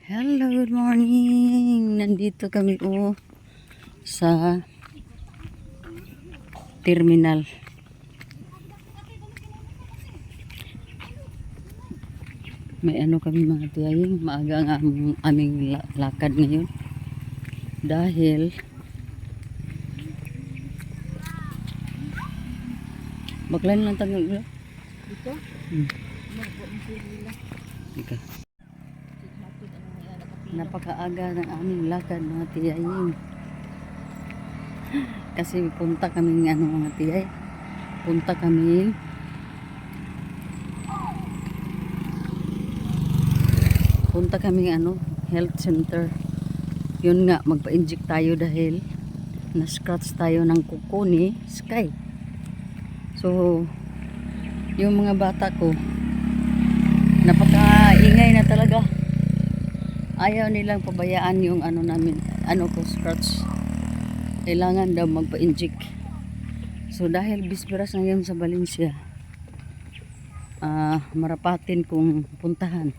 Hello, good morning. Nandito kami sa terminal. May kami mga tiyaying, maaga ang aming lakad ngayon. Dahil baklan lang tagal dito. Ika. Napakaaga ng aming lakad mga tiyaying. Kasi punta kami mga tiyay. Punta kami health center. Yun nga, magpa-inject tayo dahil na-scratch tayo ng kuko ni Sky. So, yung mga bata ko, napakaingay na talaga. Ayaw nilang pabayaan yung namin, scratch. Kailangan daw magpa-inject. So, dahil bisperas ngayon sa Valencia, marapatin kung puntahan.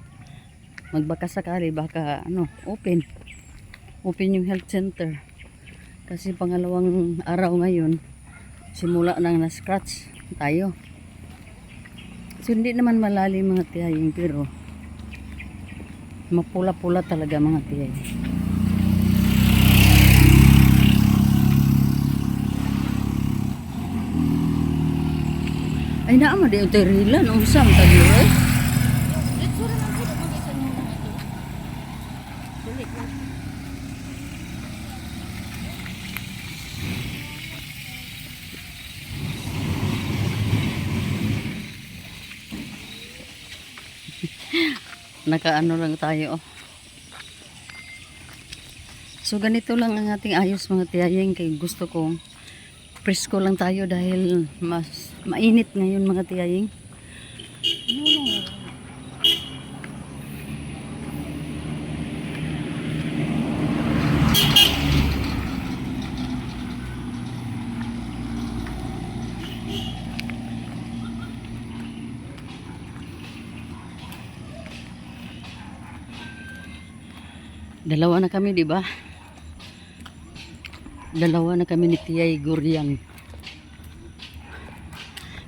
Magbaka sakali, baka open yung health center. Kasi pangalawang araw ngayon, simula nang na-scratch tayo. So, hindi naman malalim mga tiyaying, pero mapula-pula talaga mga tiyaying. Ay naama di ito rilan, usam taglo eh. Nakaano lang tayo. So ganito lang ang ating ayos mga tiyaying, kay gusto kong presko lang tayo dahil mas mainit ngayon mga tiyaying. Dalawa na kami, di ba? Dalawa na kami ni Tiyay Guryang.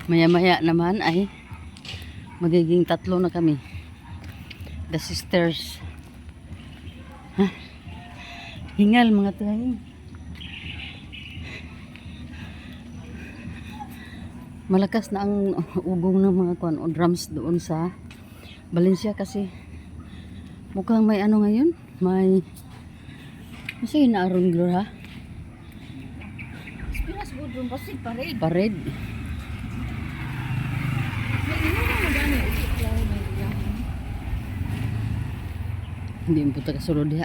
Maya-maya naman ay magiging tatlo na kami. The sisters. Hingal mga tiyay. Malakas na ang ugong ng mga drums doon sa Valencia kasi mukhang may ngayon. May kasi inaaron glor ha. Pinas budron kasi parade. Parade. Hindi mo puta kasulod diha.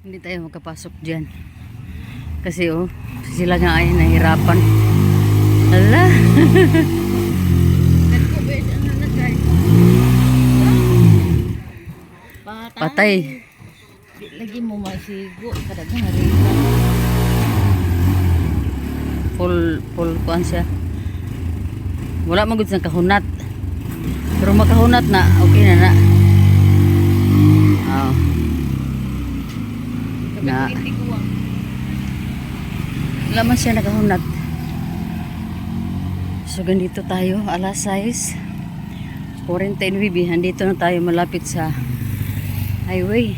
Hindi tayo makapasok diyan. Kasi sila nga ay nahirapan. Ala. Patay. Lagi mo masigo kadaghan rin. Full kuan siya. Wala magud sa kahunat. Pero makahunat na, okay na. Wala man siya nakahunat. So ganito tayo, alas 6. 49 andito na tayo malapit sa highway.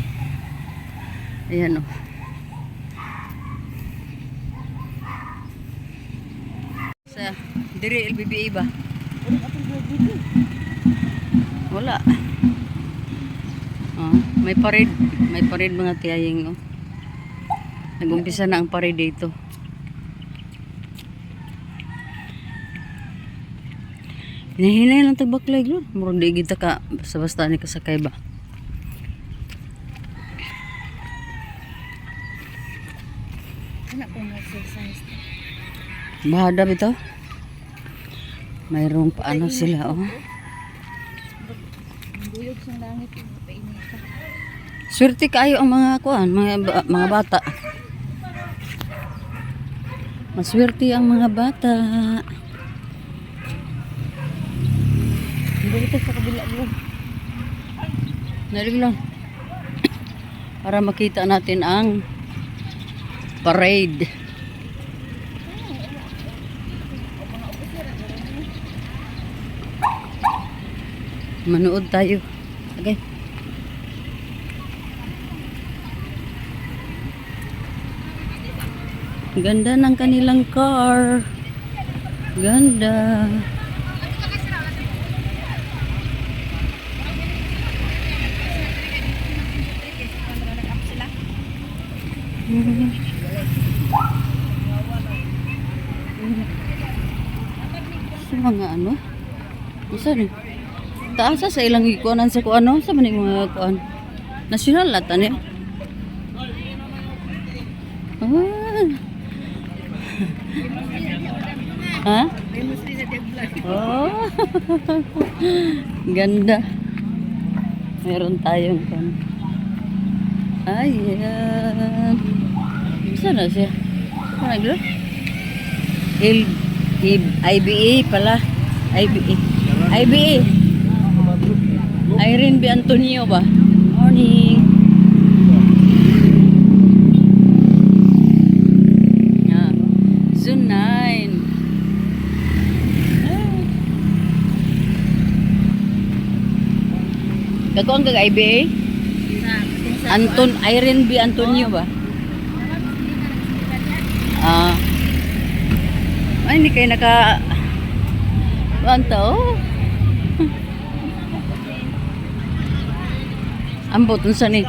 Ayan sa diri LBBA ba? Wala. May parade mga tiyaying. Nag-umpisa na ang parade dito. Hinahinay lang tagbaklag yun. Murag di kita ka sa basta ni kasakay ba. Bahadab ito. Mayroong paano sila Buyog sa langit painita. Swerte kayo ang mga mga bata. Maswerte ang mga bata. Dito sa kabila Narig lang. Para makita natin ang parade. Manood tayo. Okay. Ganda ng kanilang car. Ganda. Sa mga ano? Saan eh? Taasa sa ilang ikuanan sa kuano? Sa maning mga kuan? National lata niya. Ha? Oh. Ganda. Meron tayong kuan. Ayan. Saan na siya? Saan na IBA pala. IBA. IBA. Irene B. Antonio ba? Morning. Yeah. Zone 9. Kako ang kag-IBA? Anton, Irene B. Antonio ba? Ay, hindi kayo naka... oh. Ambot, unsa ni?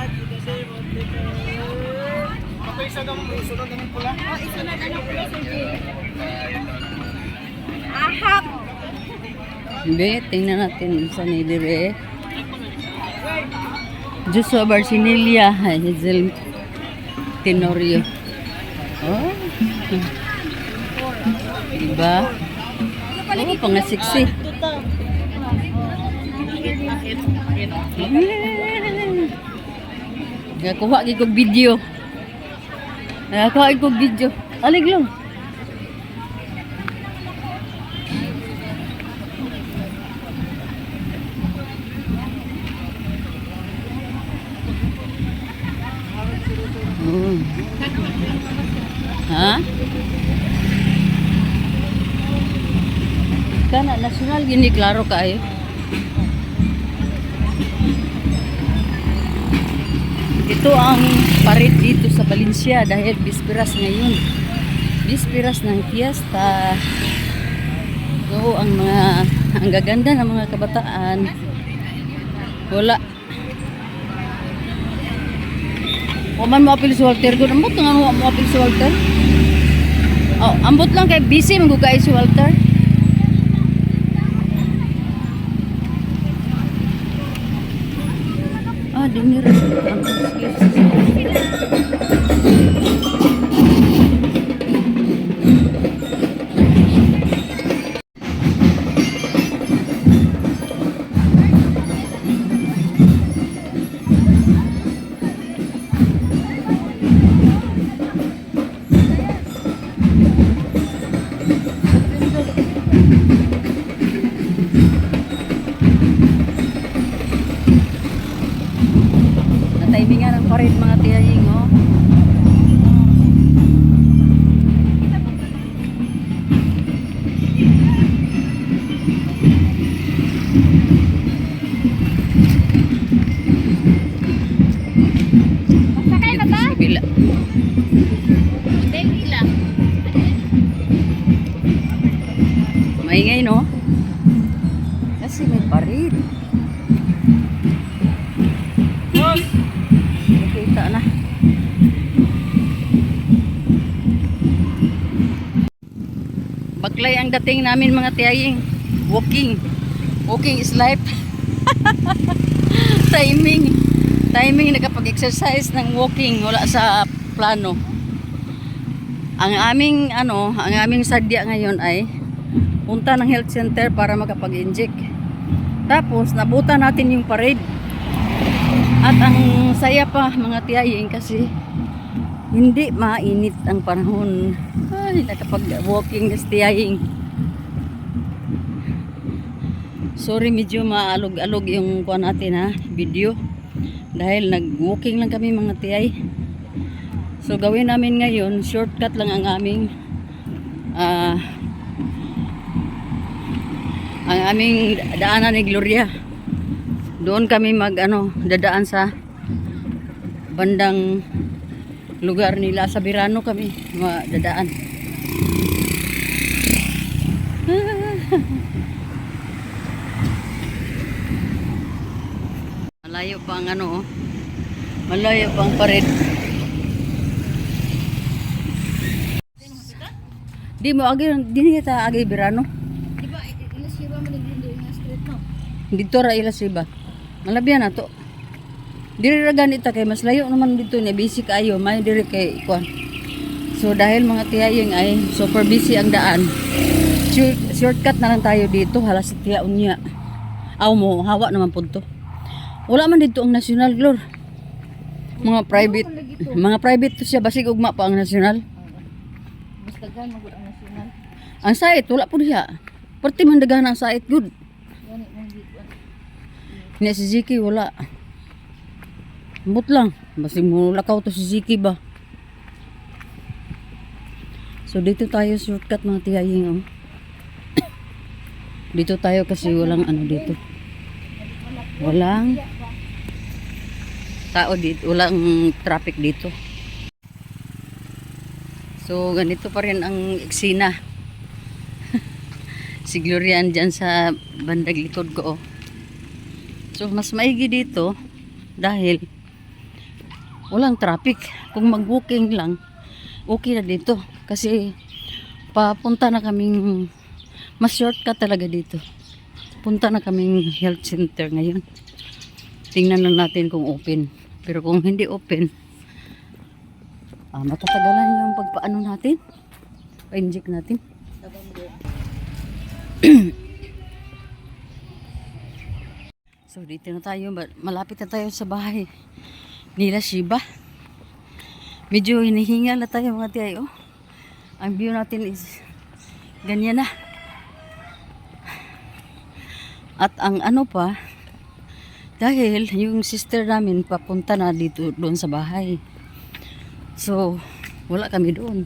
Ahak. Hindi, tingnan natin unsa ni dire. Joshua Barcinilia, Hazel Tenorio. Oh. Diba? Oh, pangasiksi. Nakakuha kong video. Nakakuha kong video. Alig lang. Ha? Kana national gini klaro kaayo. Ito ang parade dito sa Valencia dahil bisperas ngayon. Bisperas ng fiesta. So ang gaganda ng mga kabataan. Wala. Waman mo apil si Walter ko. Ambot nga mo apil si Walter. Oh, ambot lang kay busy magugay si Walter. Dinner. Timingan ang parade mga tiyaying, oh. Masakay ba ba? Kabila. Hindi lang. Maingay, no? Kasi may parade. Kita na. Baklay ang dating namin mga tiyaying. Walking. Walking is life. Timing nakapag-exercise ng walking wala sa plano. Ang aming sadya ngayon ay punta ng health center para makapag-inject. Tapos nabutan natin yung parade. At ang saya pa mga tiyaying kasi hindi mainit ang panahon. Ay, nakapag-walking na tiyaying. Sorry, medyo maalog-alog yung kuha natin ha, video. Dahil nag-walking lang kami mga tiyay. So gawin namin ngayon, shortcut lang ang aming daanan ni Gloria. Doon kami dadaan sa bandang lugar nila sa Birano kami dadaan. Malayo pa ang malayo pa ang pared. Di mo kita agi Birano. Di ba ilasiba mo nagdindo yung street no? Dito ra ilasiba. Malabyan na to. Diri ra ganita kay mas layo naman dito ni busy kayo, may diri kay kuan. So dahil mga tiyayeng ay super busy ang daan. Shortcut na lang tayo dito halas tiya unya. Aw mo hawa naman pud to. Wala man dito ang national glor. Mga private to siya basig ugma pa ang national. Basta gan mo ang national. Ang site wala pud siya. Perti man daghan ang site good. Gani mong gikuan. Ni si Ziki wala. Ambot lang. Basig mo lakaw to si Ziki ba. So dito tayo shortcut mga tiyaying. Dito tayo kasi walang dito. Walang tao dito. Walang traffic dito. So ganito pa rin ang eksena. Si Gloria dyan sa bandag likod ko. So mas maigi dito dahil walang traffic. Kung mag-walking lang, okay na dito. Kasi papunta na kaming, mas shortcut talaga dito. Punta na kaming health center ngayon. Tingnan lang natin kung open. Pero kung hindi open, matatagalan yung pagpaano natin. Pa-inject natin. So dito na tayo. Malapit na tayo sa bahay nila Shiba. Medyo hinihingal na tayo mga tiyay. Ang view natin is ganyan na. At ang pa, dahil yung sister namin papunta na dito doon sa bahay. So wala kami doon.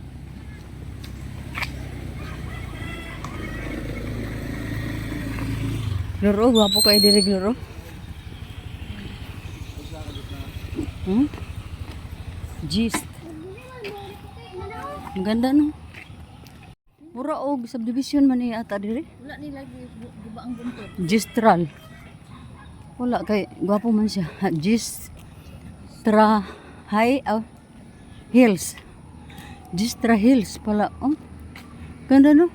Loro, gwapo kayo diri Loro. Gist. Ang ganda no. Pura og subdivision man ni ata diri. Wala ni lagi guba ang buntot. Gistral. Wala kay gwapo man siya. Gistra Hills. Gistra Hills pala. Ganda no.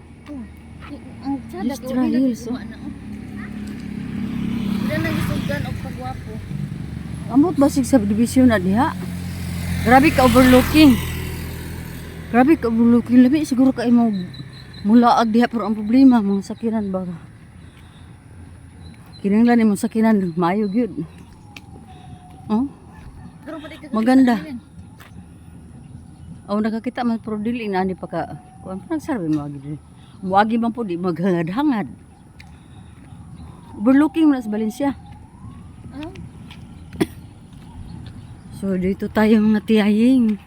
Ang sada Gistra Hills. Dili na gisugan og pagwapo. Amot basig subdivision na diha. Grabe ka overlooking. Grabe ka overlooking. Labi siguro ka mo mulaag diha pero ang problema mga sakinan ba. Kinanglan ni mga sakinan maayo gyud. Maganda. Nakakita man pero dili na ni pa ka. Kuan pa nagsabi mo agi. Muagi man po di maghangad-hangad. Overlooking mo na sa Valencia. So dito tayo mga tiyaying.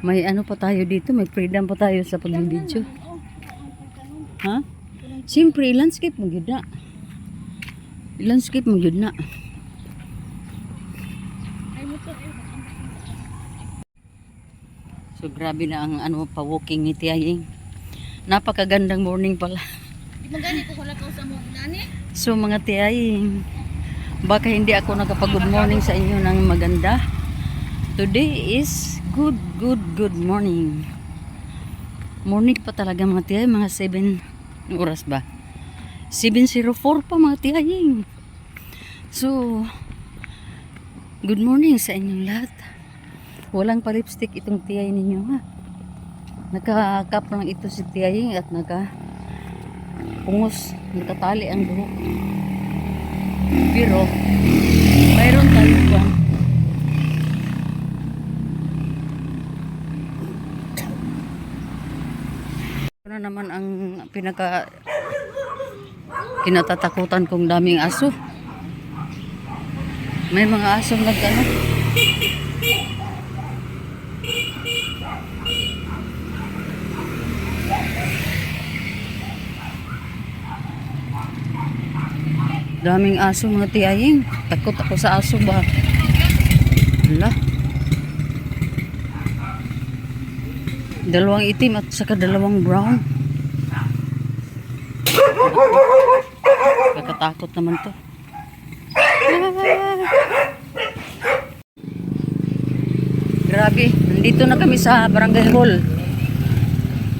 May pa tayo dito, may freedom pa tayo sa pag-video. Ha? Siyempre, landscape mo yun na. Landscape mo yun na. So grabe na ang pa-walking ni tiyaying. Napakagandang morning pala. Di mo gani ko wala ka sa mo nani? So mga tiyaying, baka hindi ako nakapag-good morning sa inyo ng maganda. Today is good morning. Morning pa talaga mga tiyay, mga 7 oras ba? 7:04 pa mga tiyaying. So, good morning sa inyong lahat. Walang pa-lipstick itong tiyay ninyo ha. Naka-cup lang ito si tiyaying at pungos, nakatali ang buhok. Pero mayroon tayo ba? Ano naman ang kinatatakutan kong daming aso. May mga asong nag-ano. Daming aso mga tiyaying. Takot ako sa aso ba? Hala. Dalawang itim at saka dalawang brown. Kakatakot naman to. Grabe, nandito na kami sa Barangay Hall.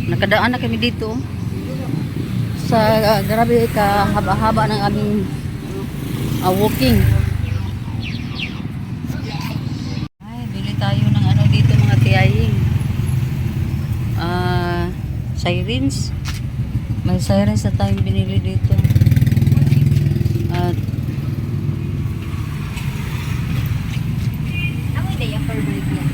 Nakadaan na kami dito. Sa grabe kahaba-haba ng aming walking. Ay, bili tayo ng ano dito mga tiyaying. Sirens. May sirens na tayong binili dito. At Amoy day ang favorite niya.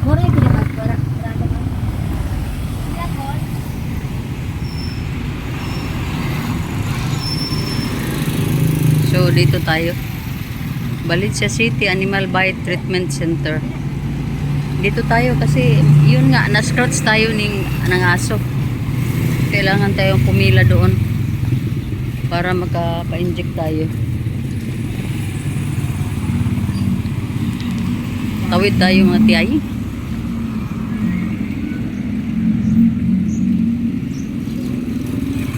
Mura yung pinamag para so dito tayo. Valencia City Animal Bite Treatment Center. Dito tayo kasi yun nga na-scratch tayo ng aso. Kailangan tayong pumila doon para makapa-inject tayo. Tawid tayo mga tiyay.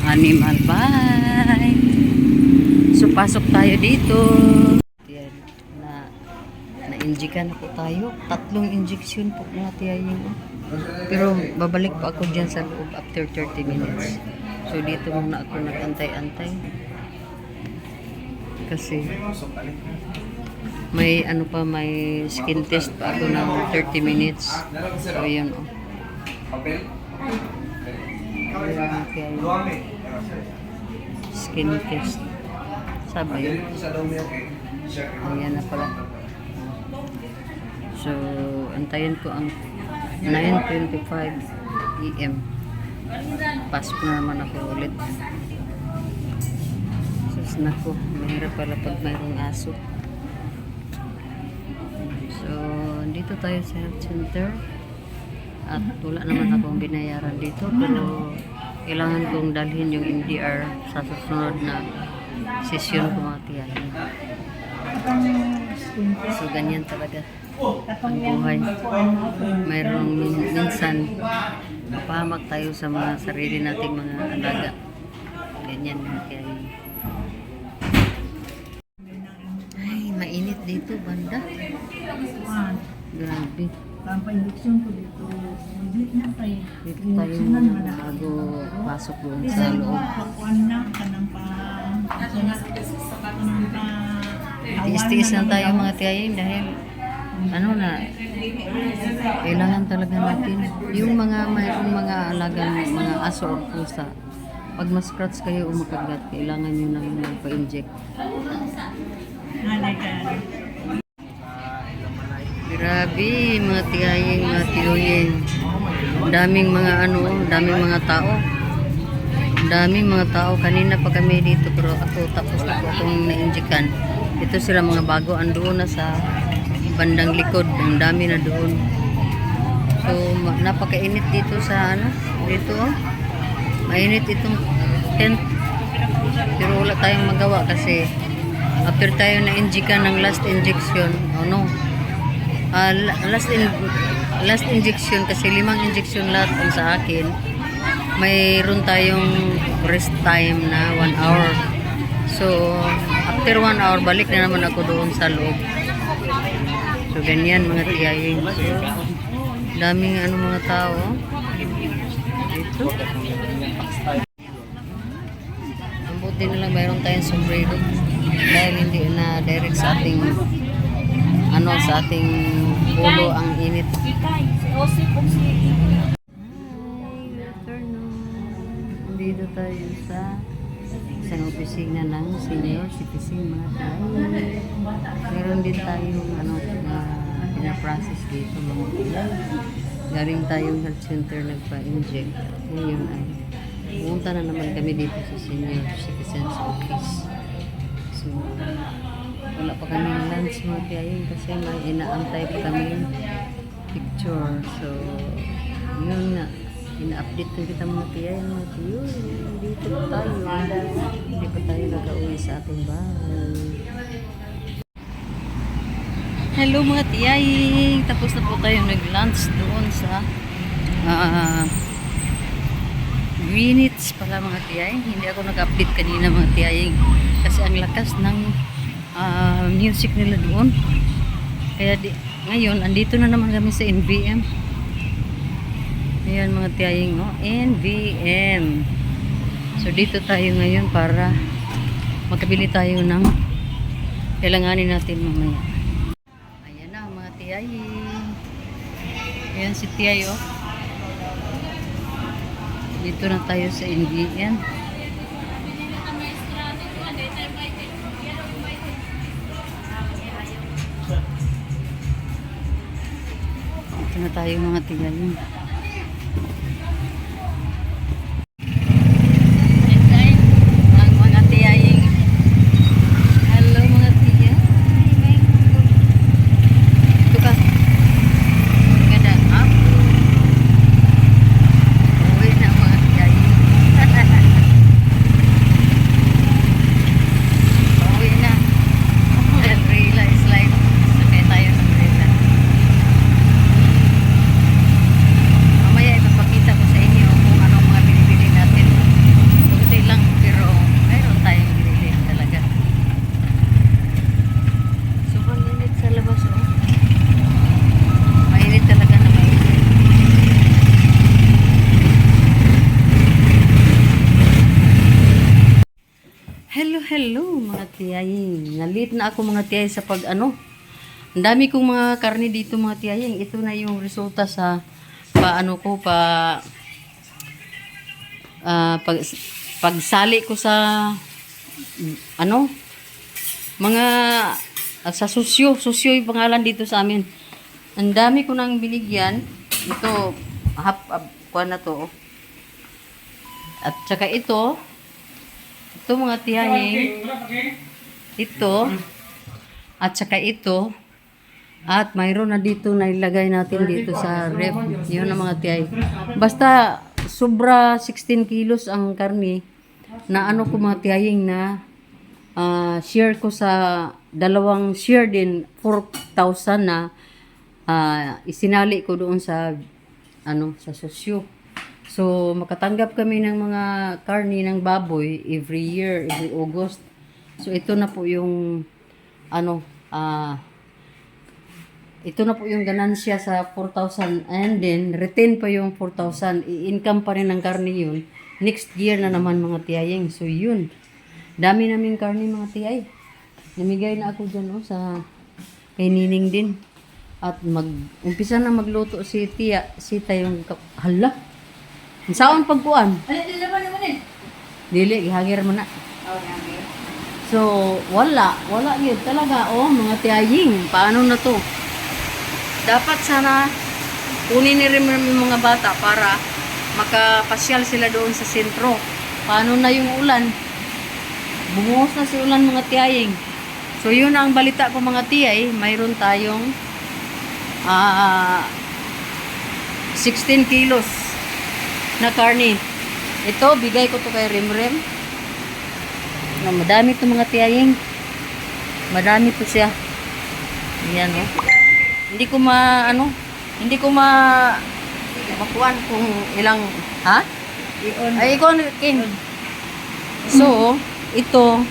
Animal Bite. So pasok tayo dito. Yan, na-injikan na po tayo. 3 injection po mga tiyaying. Pero babalik pa ako dyan sa loob after 30 minutes. So dito muna ako nag-antay-antay. Kasi may ano pa, may skin test pa ako ng 30 minutes. So yun o. Skin test. Sabi yun. Ayan na pala. So, antayin ko ang 9:25 AM. Pasok na naman ako ulit. Sus nako, mahirap pala pag mayroong aso. So, dito tayo sa health center. At wala naman akong binayaran dito. Pero, kailangan kong dalhin yung MDR sa susunod na session ko mga tiyahin. So, ganyan talaga ang buhay. Mayroong minsan mapahamak tayo sa mga sarili nating mga alaga. Ganyan mga tiyahin. Ay, mainit dito banda. Grabe. Pampa-injection ko dito. Dito na tayo. Dito tayo bago pasok doon sa loob. Pakuan na kanang pa. Tiis-tiis lang tayo mga tiyayin dahil ano na, kailangan talaga natin yung mga mayroong mga alagang mga aso o pusa. Pag ma-scratch kayo o makagat, kailangan nyo nang magpa-inject. Grabe mga tiyayin, mga tiyoyin. Daming mga ano, daming mga tao. Daming mga tao. Kanina pa kami dito pero ako tapos na po akong na-injekan. Ito sila mga bago andoon na sa bandang likod. Ang dami na doon. So napakainit dito sa ano, dito oh. Mainit itong tent. Pero wala tayong magawa kasi after tayo na-injekan ng last injection, oh no. Last injection kasi 5 injection lahat ang sa akin. Mayroon tayong rest time na 1 hour. So, after 1 hour, balik na naman ako doon sa loob. So, ganyan mga tiyayin. So, daming ano mga tao. Ito. Ang buti na lang mayroon tayong sombrero. Dahil hindi na direct sa ating ano, sa ating ulo ang init. Dito tayo sa isang opisina ng senior citizen mga tayo. Meron din tayong ano na pinaprocess dito mga tayo. Galing tayong health center nagpa-inject. Ngayon ay pumunta na naman kami dito sa senior citizens office. So, wala pa kami lunch mga tiyayin kasi may inaantay pa kami picture. So, yun na. Ina-update na kita mga tiyayin mga tiyayin. Dito pa tayo. Hindi pa tayo nag-uwi sa ating bahay. Hello mga tiyayin. Tapos na po tayo nag-lunch doon sa Greenwich pala mga tiyayin. Hindi ako nag-update kanina mga tiyayin. Kasi ang lakas ng music nila doon. Kaya ngayon, andito na naman kami sa NVM. Ayan mga tiyaying, no? NVM. So, dito tayo ngayon para magkabili tayo ng kailanganin natin mamaya. Ayan na mga tiyaying. Ayan si Tiyay, oh. Dito na tayo sa NVM. Dito na tayo mga tiyaying. Ang mga tiyaying. Hello mga tiyay. Ito ka. Ganda. Up. Uwi na mga tiyaying. Uwi na. Umbrella is like. Sakay tayo ng umbrella. Mamaya ipapakita ko sa inyo kung ano mga binibili natin. Kunti lang pero mayroon tayong binili talaga. Sobrang init sa labas, oh. Mainit talaga na mainit. Hello mga tiyaying. Nalit na ako mga tiyay sa pag ano. Ang dami kong mga karne dito mga tiyaying. Ito na yung resulta sa pagsali ko sa ano mga sa susyo yung pangalan dito sa amin. Ang dami ko nang binigyan. Ito kuha na to, oh. At saka ito mga tiyaying, ito at saka ito. At mayroon na dito na ilagay natin dito sa ref. Yun ang mga tiyay. Basta sobra 16 kilos ang karne na ano ko mga tiyaying na share ko sa dalawang share din 4,000 na isinali ko doon sa sa sosyo. So makatanggap kami ng mga karne ng baboy every year, every August. So ito na po yung ito na po yung ganansya sa 4,000 and then retain pa yung 4,000. I-income pa rin ng karne yun. Next year na naman mga tiyaying. So yun. Dami namin karne mga tiyay. Namigay na ako dyan, oh, sa kay Nining din. At umpisa na magluto si Sita yung hala. Saan pagkuan? Dili naman eh. Dili, ihagir mo na. Oh, yummy. So, wala yun talaga, oh, mga tiyaying. Paano na to? Dapat sana kunin ni rin yung mga bata para makapasyal sila doon sa sentro. Paano na yung ulan? Bumuhos na si ulan mga tiyaying. So, yun ang balita ko mga tiyay. Mayroon tayong 16 kilos na karne. Ito, bigay ko to kay Rimrem. Madami to mga tiyaying. Madami to siya. Ayan, oh. Hindi ko makuhan kung ilang, ha? Ay, ikaw, King. So, ito,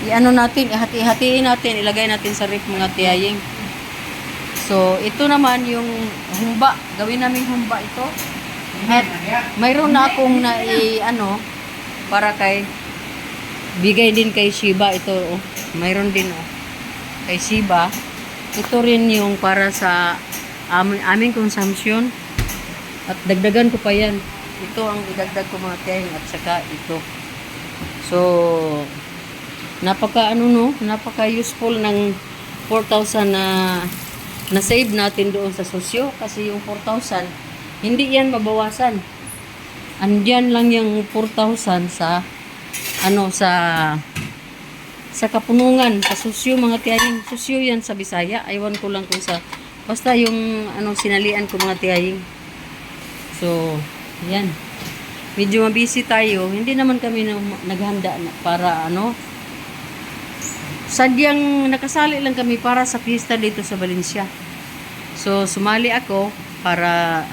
ihati-hatiin natin, ilagay natin sa ref mga tiyaying. So, ito naman yung humba. Gawin namin humba ito. At mayroon na akong para bigay din kay Shiba ito, oh. Mayroon din, oh, kay Shiba. Ito rin yung para sa aming consumption. At dagdagan ko pa yan. Ito ang idagdag ko mga tiyaying at saka ito. So, napaka useful ng 4,000 na na-save natin doon sa sosyo kasi yung 4,000 hindi yan mabawasan. Andyan lang yung 4,000 sa sa kapunungan, sa susyo mga tiyahing. Susyo yan sa Bisaya. Aywan ko lang kung sa basta yung sinalian ko mga tiyahing. So, yan. Medyo mabisi tayo. Hindi naman kami naghanda para sadyang nakasali lang kami para sa fiesta dito sa Valencia. So, sumali ako para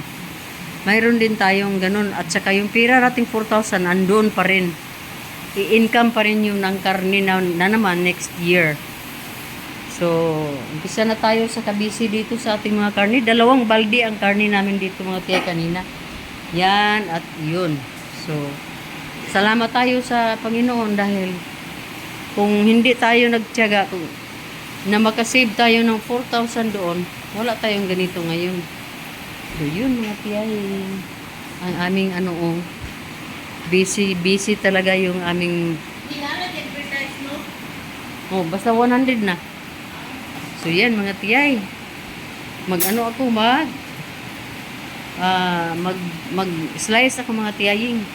mayroon din tayong ganun. At saka yung pira nating 4,000 andun pa rin. I-income pa rin yung ng karne na naman next year. So, umpisa na tayo sa kabisi dito sa ating mga karne. 2 balde ang karne namin dito mga tiya kanina. Yan at yun. So, salamat tayo sa Panginoon dahil kung hindi tayo nagtiyaga na makasave tayo ng 4,000 doon, wala tayong ganito ngayon. So, yun mga tiya. Ang aming busy talaga yung aming basta 100 na. So yan mga tiyay, mag slice ako mga tiyaying.